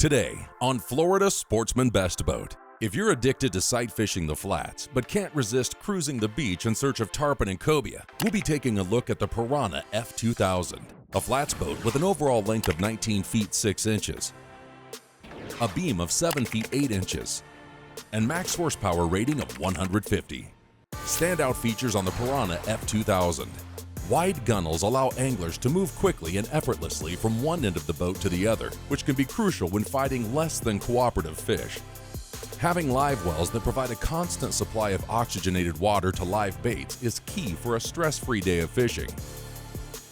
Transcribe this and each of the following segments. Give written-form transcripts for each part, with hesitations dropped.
Today on Florida Sportsman Best Boat. If you're addicted to sight fishing the flats but can't resist cruising the beach in search of tarpon and cobia, we'll be taking a look at the Piranha F2000, a flats boat with an overall length of 19 feet 6 inches, a beam of 7 feet 8 inches, and max horsepower rating of 150. Standout features on the Piranha F2000. Wide gunnels allow anglers to move quickly and effortlessly from one end of the boat to the other, which can be crucial when fighting less than cooperative fish. Having live wells that provide a constant supply of oxygenated water to live baits is key for a stress-free day of fishing.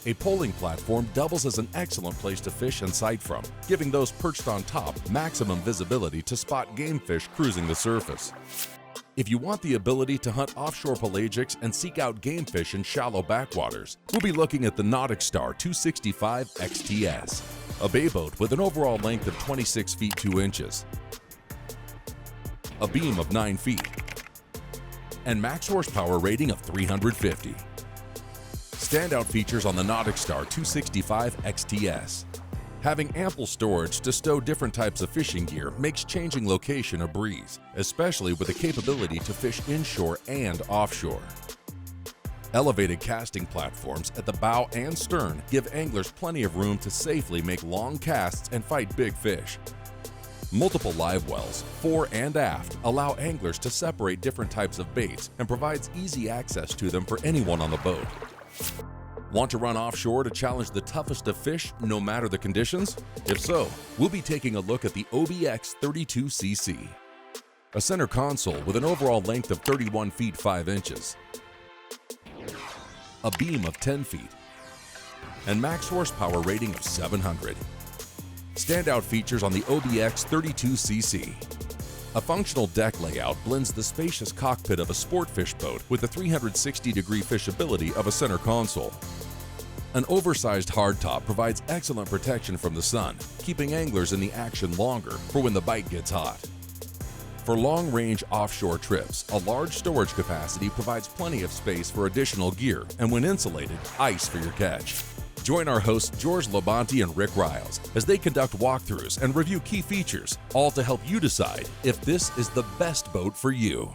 A poling platform doubles as an excellent place to fish and sight from, giving those perched on top maximum visibility to spot game fish cruising the surface. If you want the ability to hunt offshore pelagics and seek out game fish in shallow backwaters, we'll be looking at the NauticStar 265 XTS, a bay boat with an overall length of 26 feet 2 inches, a beam of 9 feet, and max horsepower rating of 350. Standout features on the NauticStar 265 XTS. Having ample storage to stow different types of fishing gear makes changing location a breeze, especially with the capability to fish inshore and offshore. Elevated casting platforms at the bow and stern give anglers plenty of room to safely make long casts and fight big fish. Multiple live wells, fore and aft, allow anglers to separate different types of baits and provides easy access to them for anyone on the boat. Want to run offshore to challenge the toughest of fish no matter the conditions? If so, we'll be taking a look at the OBX 32cc, a center console with an overall length of 31 feet 5 inches, a beam of 10 feet, and max horsepower rating of 700. Standout features on the OBX 32cc. A functional deck layout blends the spacious cockpit of a sport fish boat with the 360-degree fishability of a center console. An oversized hardtop provides excellent protection from the sun, keeping anglers in the action longer for when the bite gets hot. For long-range offshore trips, a large storage capacity provides plenty of space for additional gear and, when insulated, ice for your catch. Join our hosts George Labonte and Rick Riles as they conduct walkthroughs and review key features, all to help you decide if this is the best boat for you.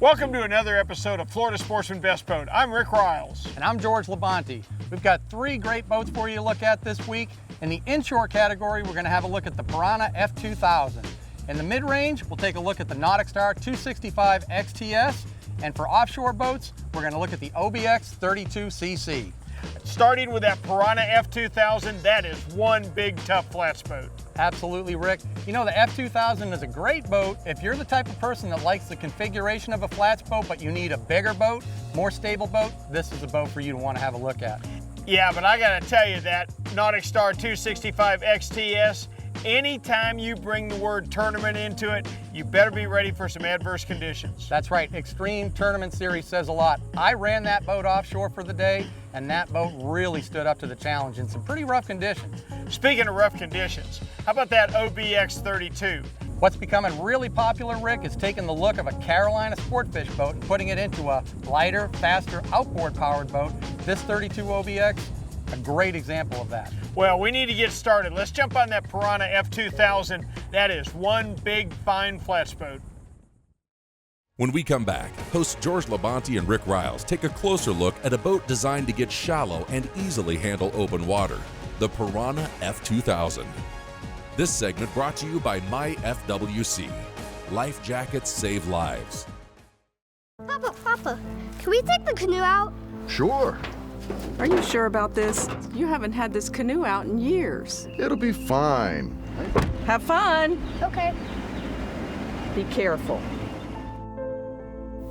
Welcome to another episode of Florida Sportsman Best Boat. I'm Rick Riles. And I'm George Labonte. We've got 3 great boats for you to look at this week. In the inshore category, we're going to have a look at the Piranha F2000. In the mid-range, we'll take a look at the NauticStar 265 XTS. And for offshore boats, we're going to look at the OBX 32cc. Starting with that Piranha F2000, that is one big tough flats boat. Absolutely, Rick. You know, the F2000 is a great boat if you're the type of person that likes the configuration of a flats boat, but you need a bigger boat, more stable boat. This is a boat for you to want to have a look at. Yeah, but I gotta tell you that NauticStar 265 XTS, anytime you bring the word tournament into it, you better be ready for some adverse conditions. That's right, Extreme Tournament Series says a lot. I ran that boat offshore for the day, and that boat really stood up to the challenge in some pretty rough conditions. Speaking of rough conditions, how about that OBX 32? What's becoming really popular, Rick, is taking the look of a Carolina sportfish boat and putting it into a lighter, faster, outboard-powered boat. This 32 OBX, a great example of that. Well, we need to get started. Let's jump on that Piranha F2000. That is one big, fine flats boat. When we come back, hosts George Labonte and Rick Riles take a closer look at a boat designed to get shallow and easily handle open water, the Piranha F2000. This segment brought to you by MyFWC. Life jackets save lives. Papa, can we take the canoe out? Sure. Are you sure about this? You haven't had this canoe out in years. It'll be fine. Have fun. Okay. Be careful.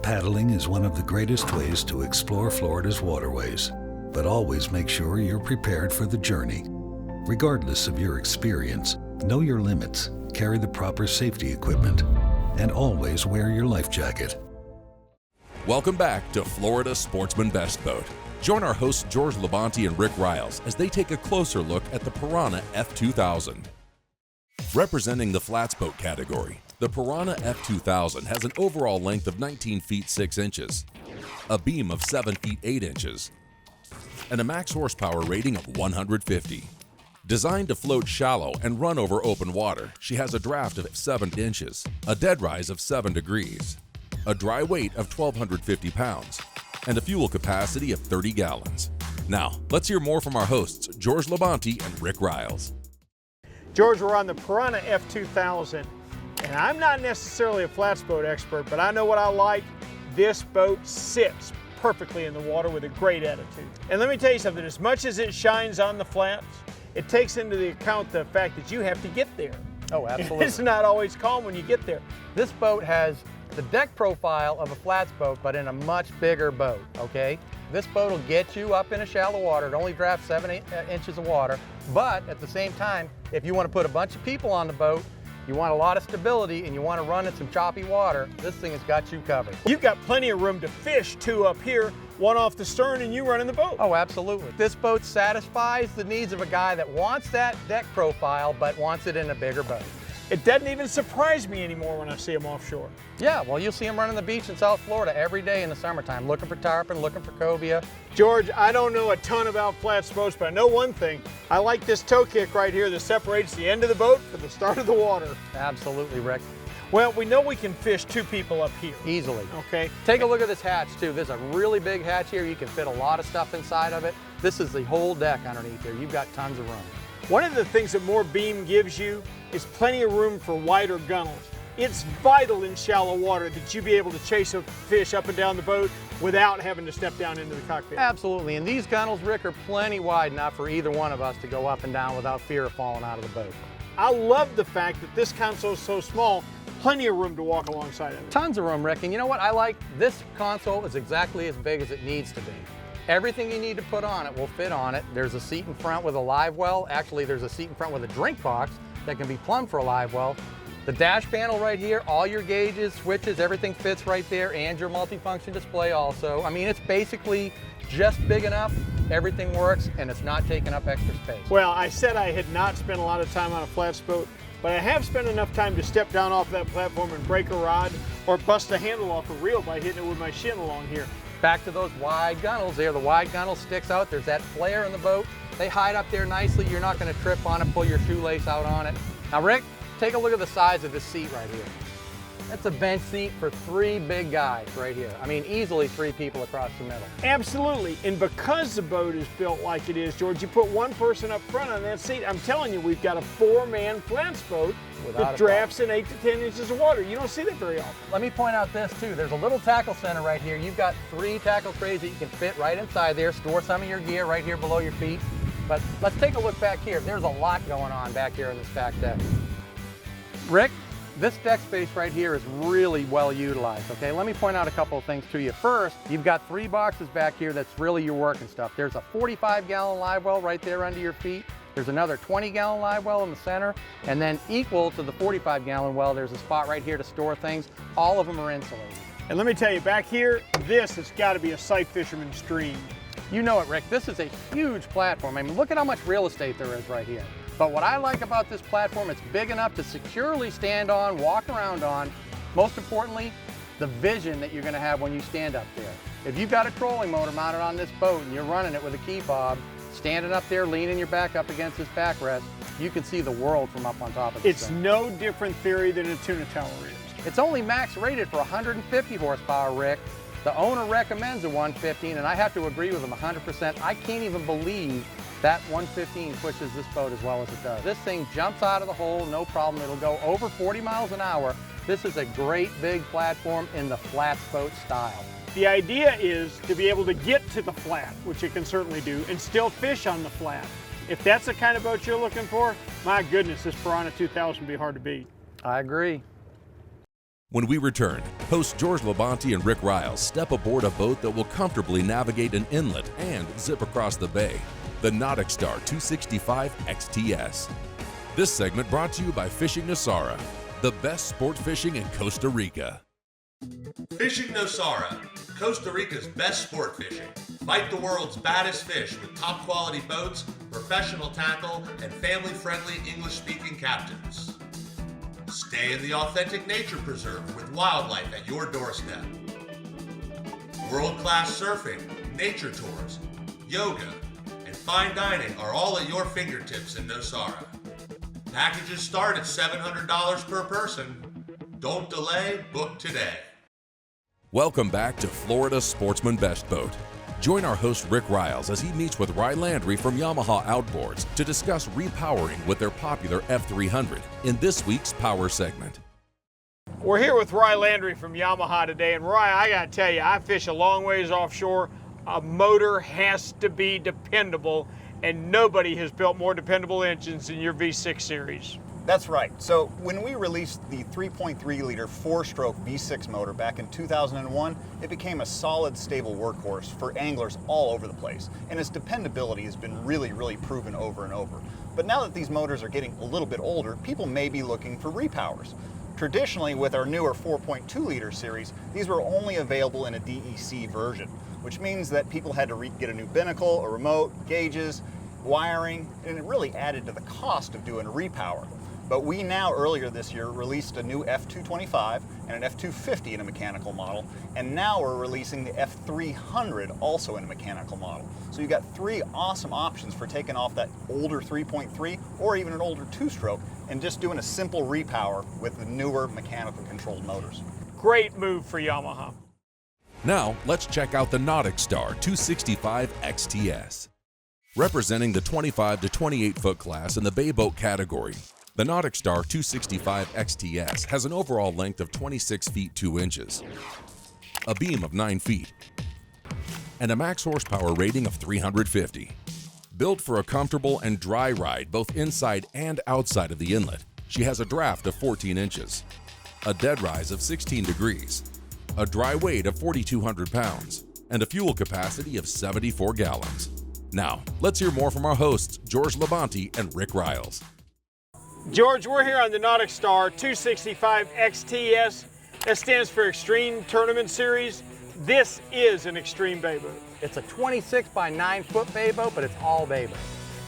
Paddling is one of the greatest ways to explore Florida's waterways, but always make sure you're prepared for the journey. Regardless of your experience, know your limits, carry the proper safety equipment, and always wear your life jacket. Welcome back to Florida Sportsman Best Boat. Join our hosts George Labonte and Rick Riles as they take a closer look at the Piranha F2000. Representing the flats boat category, the Piranha F2000 has an overall length of 19 feet 6 inches, a beam of 7 feet 8 inches, and a max horsepower rating of 150. Designed to float shallow and run over open water, she has a draft of 7 inches, a dead rise of 7 degrees, a dry weight of 1,250 pounds, and a fuel capacity of 30 gallons. Now, let's hear more from our hosts, George Labonte and Rick Riles. George, we're on the Piranha F2000, and I'm not necessarily a flats boat expert, but I know what I like. This boat sits perfectly in the water with a great attitude. And let me tell you something, as much as it shines on the flats, it takes into the account the fact that you have to get there. Oh, absolutely. It's not always calm when you get there. This boat has the deck profile of a flats boat, but in a much bigger boat, okay? This boat will get you up in a shallow water. It only drafts 7 inches of water, but at the same time, if you want to put a bunch of people on the boat, you want a lot of stability and you want to run in some choppy water, this thing has got you covered. You've got plenty of room to fish, 2 up here, 1 off the stern, and you running the boat. Oh, absolutely. This boat satisfies the needs of a guy that wants that deck profile, but wants it in a bigger boat. It doesn't even surprise me anymore when I see them offshore. Yeah, well, you'll see them running the beach in South Florida every day in the summertime, looking for tarpon, looking for cobia. George, I don't know a ton about flats boats, but I know one thing. I like this toe kick right here that separates the end of the boat from the start of the water. Absolutely, Rick. Well, we know we can fish 2 people up here. Easily. Okay. Take a look at this hatch, too. There's a really big hatch here. You can fit a lot of stuff inside of it. This is the whole deck underneath here. You've got tons of room. One of the things that more beam gives you is plenty of room for wider gunnels. It's vital in shallow water that you be able to chase a fish up and down the boat without having to step down into the cockpit. Absolutely, and these gunnels, Rick, are plenty wide enough for either one of us to go up and down without fear of falling out of the boat. I love the fact that this console is so small, plenty of room to walk alongside of it. Tons of room, Rick, and you know what I like? This console is exactly as big as it needs to be. Everything you need to put on it will fit on it. There's a seat in front with a live well. Actually, there's a seat in front with a drink box that can be plumbed for a live well. The dash panel right here, all your gauges, switches, everything fits right there, and your multifunction display also. I mean, it's basically just big enough, everything works, and it's not taking up extra space. Well, I said I had not spent a lot of time on a flats boat, but I have spent enough time to step down off that platform and break a rod or bust a handle off a reel by hitting it with my shin along here. Back to those wide gunnels there. The wide gunnel sticks out. There's that flare in the boat. They hide up there nicely. You're not going to trip on it, pull your shoelace out on it. Now, Rick, take a look at the size of this seat right here. That's a bench seat for 3 big guys right here. I mean, easily 3 people across the middle. Absolutely, and because the boat is built like it is, George, you put 1 person up front on that seat. I'm telling you, we've got a 4-man flats boat that drafts in 8 to 10 inches of water. You don't see that very often. Let me point out this too. There's a little tackle center right here. You've got 3 tackle trays that you can fit right inside there. Store some of your gear right here below your feet. But let's take a look back here. There's a lot going on back here in this back deck. Rick, this deck space right here is really well utilized, okay? Let me point out a couple of things to you. First, you've got 3 boxes back here that's really your working stuff. There's a 45-gallon live well right there under your feet. There's another 20-gallon live well in the center, and then equal to the 45-gallon well, there's a spot right here to store things. All of them are insulated. And let me tell you, back here, this has got to be a sight fisherman's dream. You know it, Rick. This is a huge platform. I mean, look at how much real estate there is right here. But what I like about this platform, it's big enough to securely stand on, walk around on. Most importantly, the vision that you're going to have when you stand up there. If you've got a trolling motor mounted on this boat and you're running it with a key fob, standing up there, leaning your back up against this backrest, you can see the world from up on top of this It's thing. no different theory than a tuna tower is. It's only max rated for 150 horsepower, Rick. The owner recommends a 115, and I have to agree with him 100%. I can't even believe that 115 pushes this boat as well as it does. This thing jumps out of the hole, no problem. It'll go over 40 miles an hour. This is a great big platform in the flats boat style. The idea is to be able to get to the flat, which it can certainly do, and still fish on the flat. If that's the kind of boat you're looking for, my goodness, this Piranha 2000 would be hard to beat. I agree. When we return, hosts George Labonte and Rick Riles step aboard a boat that will comfortably navigate an inlet and zip across the bay, the NauticStar 265 XTS. This segment brought to you by Fishing Nosara, the best sport fishing in Costa Rica. Fishing Nosara, Costa Rica's best sport fishing. Fight the world's baddest fish with top quality boats, professional tackle, and family-friendly English-speaking captains. Stay in the authentic nature preserve with wildlife at your doorstep. World-class surfing, nature tours, yoga, and fine dining are all at your fingertips in Nosara. Packages start at $700 per person. Don't delay, book today. Welcome back to Florida Sportsman Best Boat. Join our host Rick Riles as he meets with Ry Landry from Yamaha Outboards to discuss repowering with their popular F300 in this week's Power segment. We're here with Ry Landry from Yamaha today, and Ry, I gotta tell you, I fish a long ways offshore. A motor has to be dependable, and nobody has built more dependable engines than your V6 series. That's right. So when we released the 3.3 liter 4-stroke V6 motor back in 2001, it became a solid, stable workhorse for anglers all over the place. And its dependability has been really proven over and over. But now that these motors are getting a little bit older, people may be looking for repowers. Traditionally, with our newer 4.2 liter series, these were only available in a DEC version, which means that people had to get a new binnacle, a remote, gauges, wiring, and it really added to the cost of doing a repower. But we now, earlier this year, released a new F225 and an F250 in a mechanical model, and now we're releasing the F300 also in a mechanical model. So you've got three awesome options for taking off that older 3.3 or even an older 2-stroke and just doing a simple repower with the newer mechanical controlled motors. Great move for Yamaha. Now, let's check out the NauticStar 265 XTS. Representing the 25 to 28 foot class in the bay boat category, the NauticStar 265 XTS has an overall length of 26 feet 2 inches, a beam of 9 feet, and a max horsepower rating of 350. Built for a comfortable and dry ride both inside and outside of the inlet, she has a draft of 14 inches, a dead rise of 16 degrees, a dry weight of 4,200 pounds, and a fuel capacity of 74 gallons. Now, let's hear more from our hosts, George Labonte and Rick Riles. George, we're here on the NauticStar 265 XTS. That stands for Extreme Tournament Series. This is an extreme bay boat. It's a 26 by 9 foot bay boat, but it's all bay boat.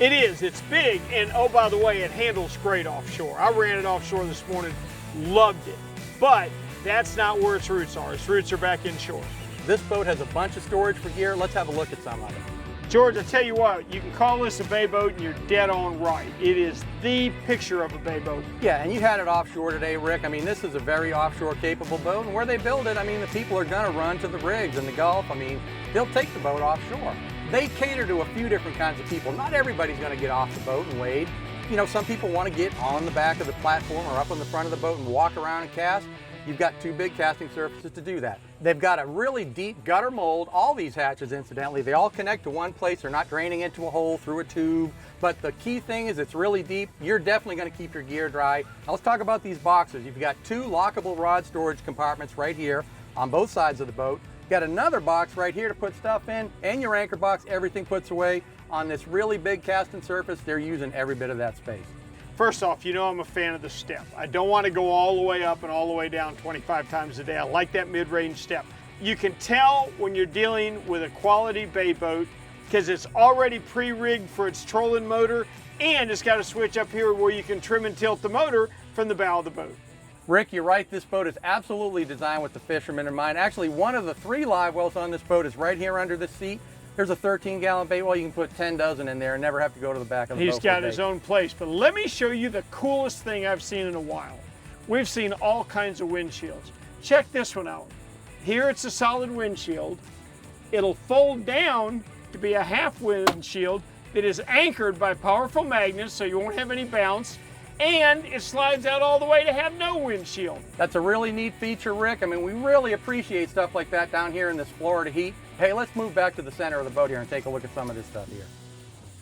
It is, it's big, and oh, by the way, it handles great offshore. I ran it offshore this morning, loved it. But that's not where its roots are. Its roots are back inshore. This boat has a bunch of storage for gear. Let's have a look at some of it. George, I tell you what, you can call this a bay boat and you're dead on right. It is the picture of a bay boat. Yeah, and you had it offshore today, Rick. I mean, this is a very offshore capable boat, and where they build it, I mean, the people are gonna run to the rigs in the Gulf. I mean, they'll take the boat offshore. They cater to a few different kinds of people. Not everybody's gonna get off the boat and wade. You know, some people wanna get on the back of the platform or up on the front of the boat and walk around and cast. You've got two big casting surfaces to do that. They've got a really deep gutter mold. All these hatches, incidentally, they all connect to one place. They're not draining into a hole through a tube. But the key thing is it's really deep. You're definitely going to keep your gear dry. Now let's talk about these boxes. You've got two lockable rod storage compartments right here on both sides of the boat. You've got another box right here to put stuff in, and your anchor box, everything puts away. On this really big casting surface, they're using every bit of that space. First off, you know I'm a fan of the step. I don't want to go all the way up and all the way down 25 times a day. I like that mid-range step. You can tell when you're dealing with a quality bay boat because it's already pre-rigged for its trolling motor, and it's got a switch up here where you can trim and tilt the motor from the bow of the boat. Rick, you're right. This boat is absolutely designed with the fisherman in mind. Actually, one of the 3 live wells on this boat is right here under the seat. There's a 13-gallon bait well. You can put 10 dozen in there and never have to go to the back of the boat. He's got his own place. But let me show you the coolest thing I've seen in a while. We've seen all kinds of windshields. Check this one out. Here it's a solid windshield. It'll fold down to be a half windshield that is anchored by powerful magnets so you won't have any bounce. And it slides out all the way to have no windshield. That's a really neat feature, Rick. I mean, we really appreciate stuff like that down here in this Florida heat. Hey, let's move back to the center of the boat here and take a look at some of this stuff here.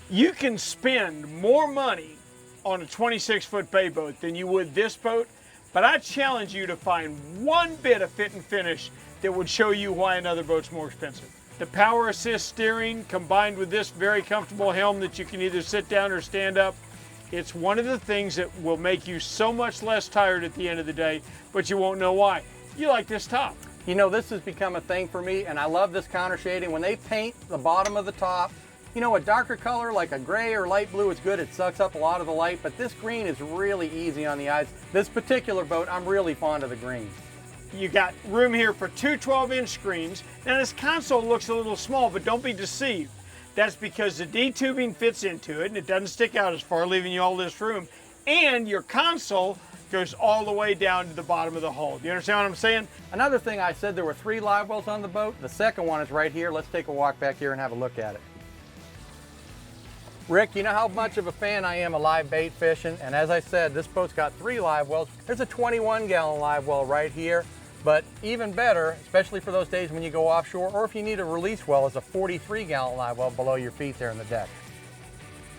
You can spend more money on a 26-foot bay boat than you would this boat, but I challenge you to find one bit of fit and finish that would show you why another boat's more expensive. The power assist steering combined with this very comfortable helm that you can either sit down or stand up, it's one of the things that will make you so much less tired at the end of the day, but you won't know why. You like this top. You know, this has become a thing for me, and I love this counter shading. When they paint the bottom of the top, you know, a darker color like a gray or light blue is good. It sucks up a lot of the light, but this green is really easy on the eyes. This particular boat, I'm really fond of the green. You got room here for two 12-inch screens. Now this console looks a little small, but don't be deceived. That's because the D-tubing fits into it and it doesn't stick out as far, leaving you all this room. And your console goes all the way down to the bottom of the hull. Do you understand what I'm saying? Another thing, I said there were 3 live wells on the boat. The second one is right here. Let's take a walk back here and have a look at it. Rick, you know how much of a fan I am of live bait fishing, and as I said, this boat's got 3 live wells. There's a 21-gallon live well right here, but even better, especially for those days when you go offshore, or if you need a release well, is a 43-gallon live well below your feet there in the deck.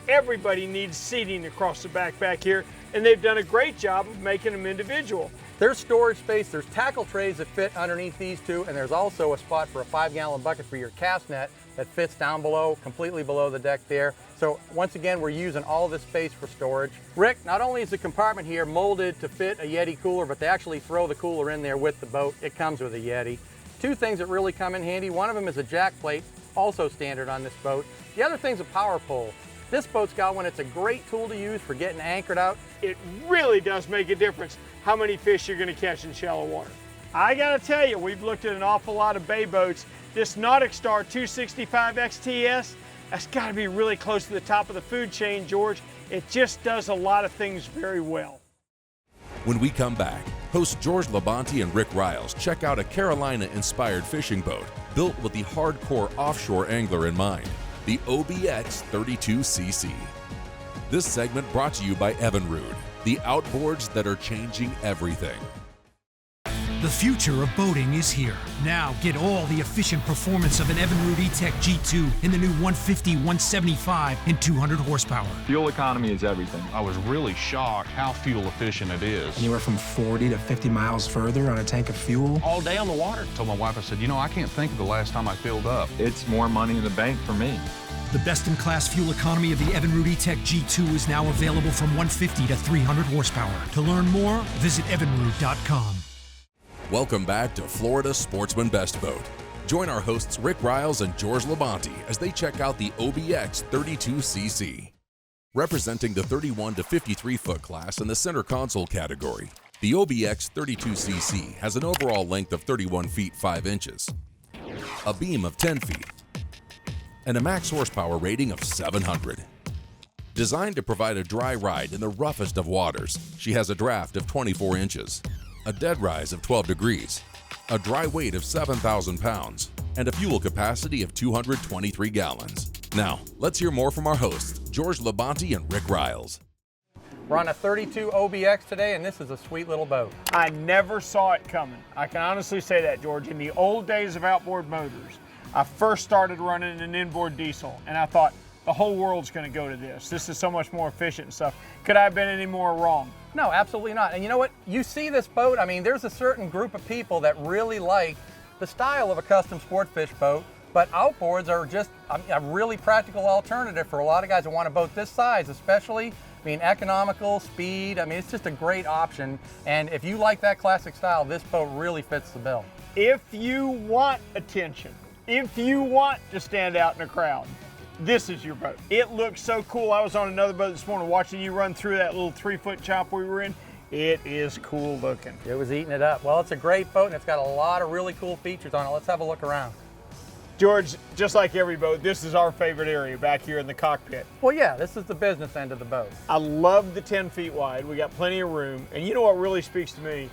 Everybody needs seating across the back here, and they've done a great job of making them individual. There's storage space, there's tackle trays that fit underneath these 2, and there's also a spot for a 5-gallon bucket for your cast net that fits down below, completely below the deck there. So once again, we're using all this space for storage. Rick, not only is the compartment here molded to fit a Yeti cooler, but they actually throw the cooler in there with the boat. It comes with a Yeti. 2 things that really come in handy. One of them is a jack plate, also standard on this boat. The other thing's a power pole. This boat's got one. It's a great tool to use for getting anchored out. It really does make a difference how many fish you're going to catch in shallow water. I got to tell you, we've looked at an awful lot of bay boats. This NauticStar 265 XTS, that's got to be really close to the top of the food chain, George. It just does a lot of things very well. When we come back, hosts George Labonte and Rick Riles check out a Carolina-inspired fishing boat built with the hardcore offshore angler in mind, the OBX 32cc. This segment brought to you by Evinrude, the outboards that are changing everything. The future of boating is here. Now get all the efficient performance of an Evinrude E-Tech G2 in the new 150, 175, and 200 horsepower. Fuel economy is everything. I was really shocked how fuel efficient it is. Anywhere from 40 to 50 miles further on a tank of fuel. All day on the water. I told my wife, I said, you know, I can't think of the last time I filled up. It's more money in the bank for me. The best-in-class fuel economy of the Evinrude E-Tech G2 is now available from 150 to 300 horsepower. To learn more, visit evinrude.com. Welcome back to Florida Sportsman Best Boat. Join our hosts Rick Riles and George Labonte as they check out the OBX 32cc. Representing the 31 to 53 foot class in the center console category, the OBX 32cc has an overall length of 31 feet 5 inches, a beam of 10 feet, and a max horsepower rating of 700. Designed to provide a dry ride in the roughest of waters, she has a draft of 24 inches, a dead rise of 12 degrees, a dry weight of 7,000 pounds, and a fuel capacity of 223 gallons. Now, let's hear more from our hosts, George Labonte and Rick Riles. We're on a 32 OBX today, and this is a sweet little boat. I never saw it coming. I can honestly say that, George. In the old days of outboard motors, I first started running an inboard diesel, and I thought, the whole world's going to go to this. This is so much more efficient and stuff. Could I have been any more wrong? No, absolutely not. And you know what? You see this boat, I mean, there's a certain group of people that really like the style of a custom sport fish boat, but outboards are just a really practical alternative for a lot of guys that want a boat this size, especially. I mean, economical, speed, I mean, it's just a great option. And if you like that classic style, this boat really fits the bill. If you want attention, if you want to stand out in a crowd, this is your boat. It looks so cool. I was on another boat this morning watching you run through that little 3-foot chop we were in. It is cool looking. It was eating it up. Well, it's a great boat and it's got a lot of really cool features on it. Let's have a look around. George, just like every boat, this is our favorite area back here in the cockpit. Well, yeah, this is the business end of the boat. I love the 10 feet wide. We got plenty of room. And you know what really speaks to me?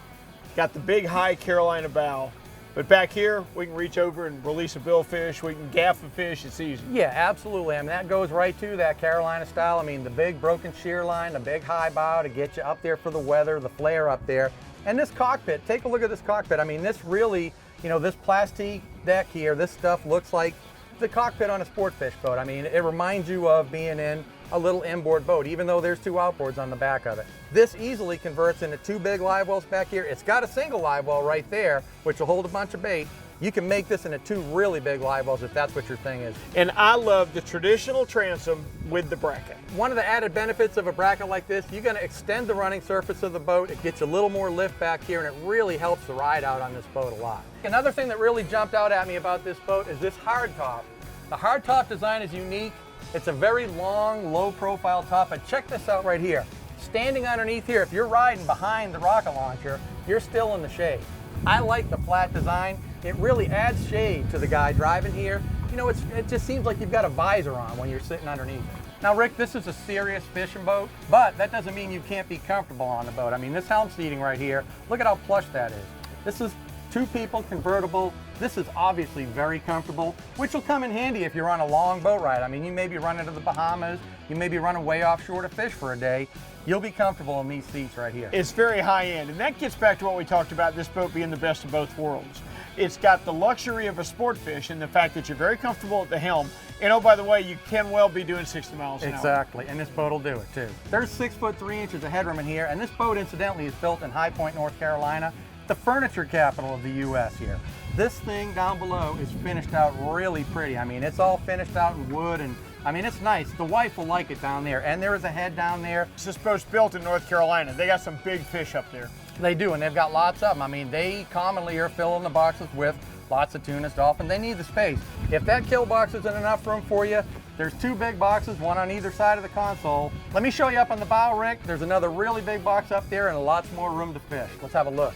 Got the big high Carolina bow. But back here, we can reach over and release a billfish. We can gaff a fish. It's easy. Yeah, absolutely. I mean, that goes right to that Carolina style. I mean, the big broken shear line, the big high bow to get you up there for the weather, the flare up there. And this cockpit, take a look at this cockpit. I mean, this really, you know, this plastic deck here, this stuff looks like the cockpit on a sport fish boat. I mean, it reminds you of being in a little inboard boat, even though there's 2 outboards on the back of it. This easily converts into 2 big live wells back here. It's got a single live well right there, which will hold a bunch of bait. You can make this into 2 really big live wells if that's what your thing is. And I love the traditional transom with the bracket. One of the added benefits of a bracket like this, you're going to extend the running surface of the boat. It gets a little more lift back here, and it really helps the ride out on this boat a lot. Another thing that really jumped out at me about this boat is this hardtop. The hardtop design is unique. It's a very long, low-profile top, and check this out right here. Standing underneath here, if you're riding behind the rocket launcher, you're still in the shade. I like the flat design. It really adds shade to the guy driving here, you know, it just seems like you've got a visor on when you're sitting underneath it. Now, Rick, this is a serious fishing boat, but that doesn't mean you can't be comfortable on the boat. I mean, this helm seating right here, look at how plush that is. This is 2 people convertible. This is obviously very comfortable, which will come in handy if you're on a long boat ride. I mean, you may be running to the Bahamas, you may be running way offshore to fish for a day. You'll be comfortable in these seats right here. It's very high end, and that gets back to what we talked about, this boat being the best of both worlds. It's got the luxury of a sport fish and the fact that you're very comfortable at the helm. And oh, by the way, you can well be doing 60 miles an hour. Exactly, and this boat will do it too. There's 6 foot 3 inches of headroom in here, and this boat incidentally is built in High Point, North Carolina, the furniture capital of the US here. This thing down below is finished out really pretty. I mean, it's all finished out in wood, and I mean, it's nice. The wife will like it down there, and there is a head down there. This boat's built in North Carolina. They got some big fish up there. They do, and they've got lots of them. I mean, they commonly are filling the boxes with lots of tunas, dolphin. They need the space. If that kill box isn't enough room for you, there's 2 big boxes, one on either side of the console. Let me show you up on the bow, Rick. There's another really big box up there and lots more room to fish. Let's have a look.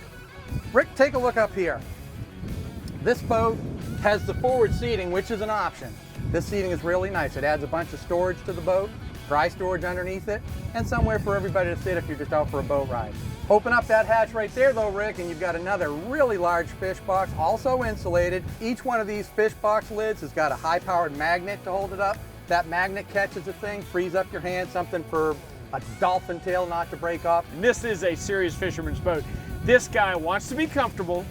Rick, take a look up here. This boat has the forward seating, which is an option. This seating is really nice. It adds a bunch of storage to the boat, dry storage underneath it, and somewhere for everybody to sit if you're just out for a boat ride. Open up that hatch right there though, Rick, and you've got another really large fish box, also insulated. Each one of these fish box lids has got a high-powered magnet to hold it up. That magnet catches the thing, frees up your hand, something for a dolphin tail not to break off. And this is a serious fisherman's boat. This guy wants to be comfortable,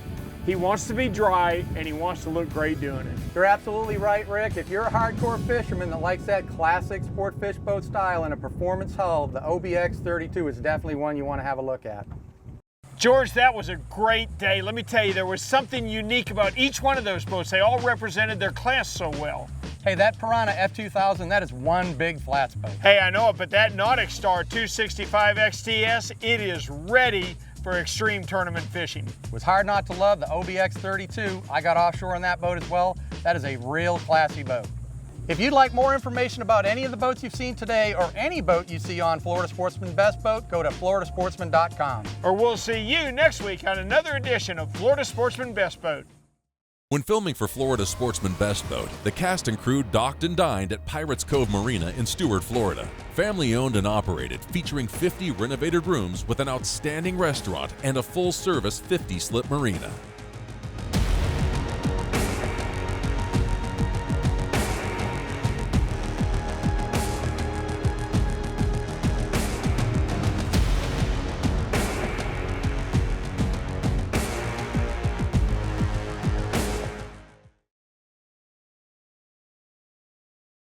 he wants to be dry, and he wants to look great doing it. You're absolutely right, Rick. If you're a hardcore fisherman that likes that classic sport fish boat style and a performance hull, the OBX 32 is definitely one you want to have a look at. George, that was a great day. Let me tell you, there was something unique about each one of those boats. They all represented their class so well. Hey, that Piranha F2000, that is one big flats boat. Hey, I know it, but that NauticStar 265 XTS, it is ready for extreme tournament fishing. It was hard not to love the OBX 32. I got offshore on that boat as well. That is a real classy boat. If you'd like more information about any of the boats you've seen today or any boat you see on Florida Sportsman Best Boat, go to floridasportsman.com. Or we'll see you next week on another edition of Florida Sportsman Best Boat. When filming for Florida Sportsman Best Boat, the cast and crew docked and dined at Pirates Cove Marina in Stuart, Florida. Family owned and operated, featuring 50 renovated rooms with an outstanding restaurant and a full-service 50-slip marina.